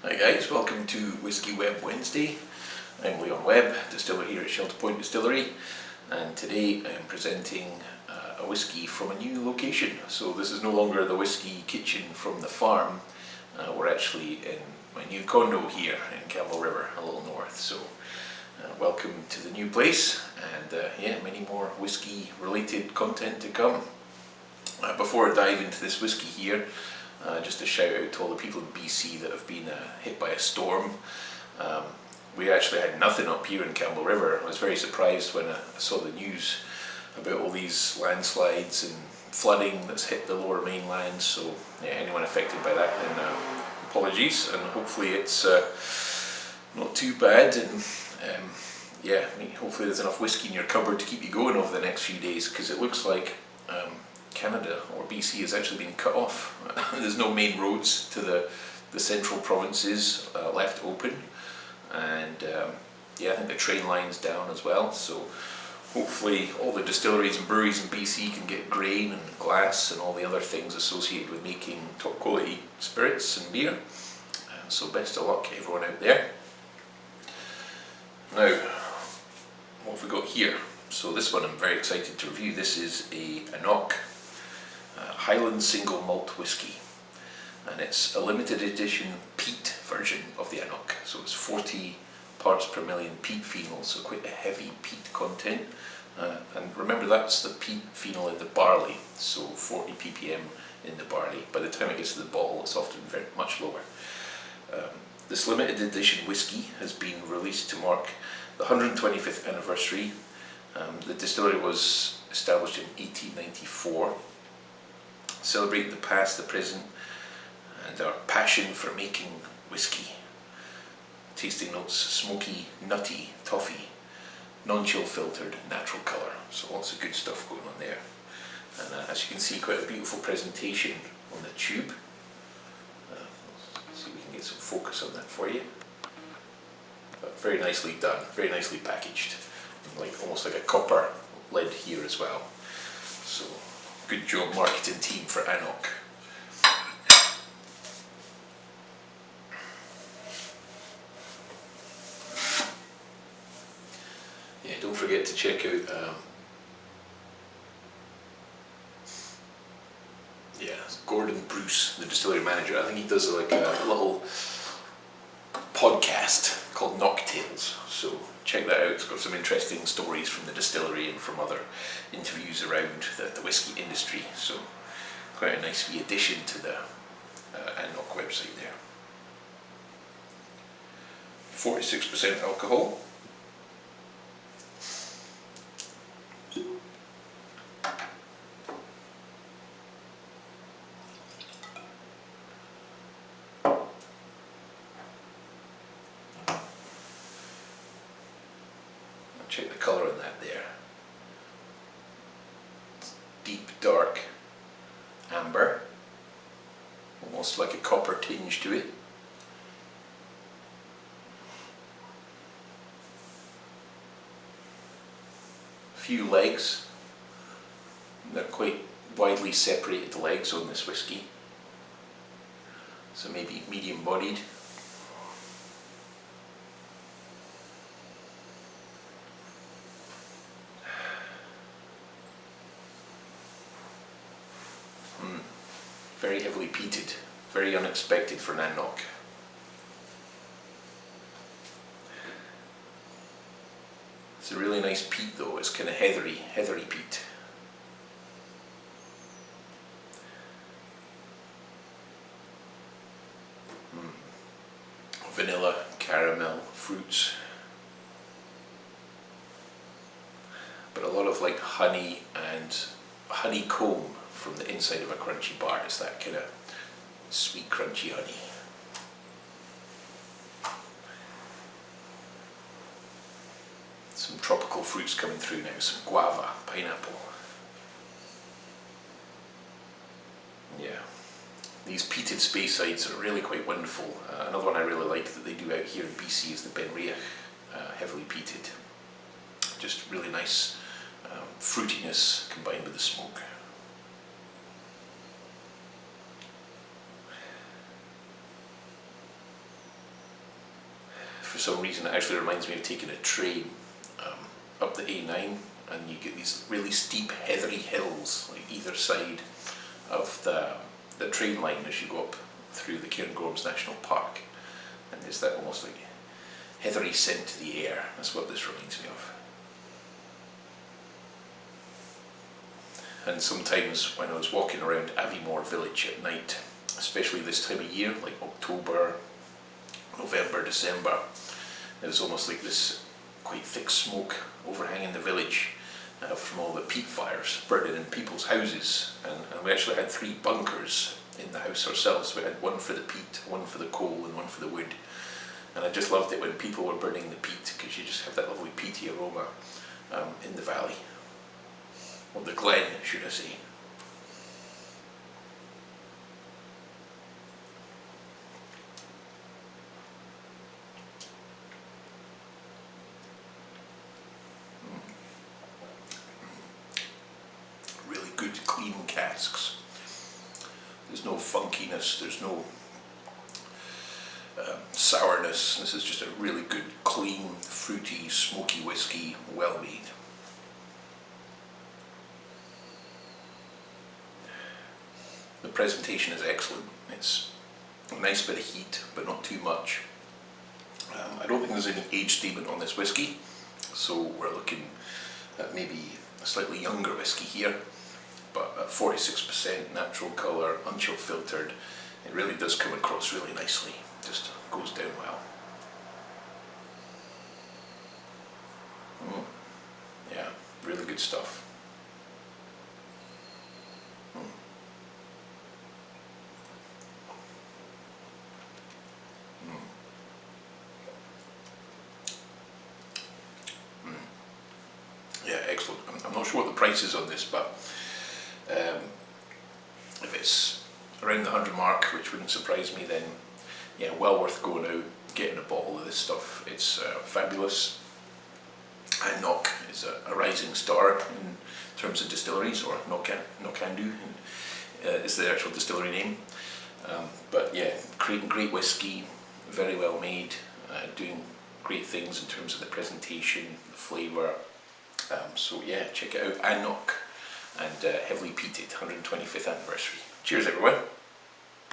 Hi guys, welcome to Whiskey Web Wednesday. I'm Leon Webb, distiller here at Shelter Point Distillery, and today I'm presenting a whiskey from a new location. So this is no longer the whiskey kitchen from the farm. We're actually in my new condo here in Campbell River, a little north. So welcome to the new place, and yeah, many more whiskey related content to come. Before I dive into this whiskey here, just a shout out to all the people in BC that have been hit by a storm. We actually had nothing up here in Campbell River. I was very surprised when I saw the news about all these landslides and flooding that's hit the lower mainland. So yeah, anyone affected by that, then apologies, and hopefully it's not too bad. And yeah, hopefully there's enough whiskey in your cupboard to keep you going over the next few days, because it looks like Canada or BC has actually been cut off. There's no main roads to the central provinces left open, and yeah, I think the train line's down as well. So hopefully all the distilleries and breweries in BC can get grain and glass and all the other things associated with making top quality spirits and beer. So best of luck everyone out there. Now, what have we got here? So this one I'm very excited to review. This is a AnCnoc Highland single malt whiskey, and it's a limited edition peat version of the AnCnoc. So it's 40 parts per million peat phenol, so quite a heavy peat content. And remember, that's the peat phenol in the barley, so 40 ppm in the barley. By the time it gets to the bottle, it's often very much lower. This limited edition whiskey has been released to mark the 125th anniversary. The distillery was established in 1894, celebrating the past, the present, and our passion for making whiskey. Tasting notes: smoky, nutty, toffee, non-chill filtered, natural colour. So lots of good stuff going on there. And as you can see, quite a beautiful presentation on the tube. See if we can get some focus on that for you. But very nicely done, very nicely packaged. Like almost like a copper lid here as well. So good job, marketing team for AnCnoc. Yeah, don't forget to check out Gordon Bruce, the distillery manager. I think he does like a little podcast called Knocktails, so check that out. It's got some interesting stories from the distillery and from other interviews around the whiskey industry, so quite a nice wee addition to the AnCnoc website there. 46% alcohol. Check the colour on that there. It's deep, dark amber, almost like a copper tinge to it. A few legs. They're quite widely separated legs on this whiskey, so maybe medium bodied. Very heavily peated, very unexpected for an AnCnoc. It's a really nice peat though, it's kind of heathery peat. Vanilla, caramel, fruits. But a lot of like honey and honeycomb from the inside of a crunchy bar. It's that kind of sweet, crunchy honey. Some tropical fruits coming through now, some guava, pineapple. Yeah, these peated Speysides are really quite wonderful. Another one I really like that they do out here in BC is the Benriach, heavily peated. Just really nice fruitiness combined with the smoke. for some reason it actually reminds me of taking a train up the A9, and you get these really steep heathery hills like either side of the train line as you go up through the Cairngorms National Park, and there's that almost like heathery scent to the air. That's what this reminds me of. And sometimes when I was walking around Aviemore village at night, especially this time of year, like October, November, December, there's almost like this quite thick smoke overhanging the village from all the peat fires burning in people's houses, and we actually had 3 bunkers in the house ourselves. We had one for the peat, one for the coal, and one for the wood, and I just loved it when people were burning the peat, because you just have that lovely peaty aroma in the valley, or the glen, should I say. Really good clean casks. There's no funkiness, there's no sourness. This is just a really good, clean, fruity, smoky whiskey, well made. The presentation is excellent. It's a nice bit of heat, but not too much. I don't think there's any age statement on this whiskey, so we're looking at maybe a slightly younger whiskey here, but at 46% natural colour, unchill filtered, it really does come across really nicely. Just goes down well. Yeah, really good stuff. Yeah, excellent. I'm not sure what the price is on this, but if it's around the 100 mark, which wouldn't surprise me, then yeah, well worth going out, getting a bottle of this stuff. It's fabulous. AnCnoc is a rising star in terms of distilleries, or Knockdhu is the actual distillery name. But yeah, creating great whiskey, very well made, doing great things in terms of the presentation, the flavour. So yeah, check it out, AnCnoc, and heavily peated, 125th anniversary. Cheers everyone.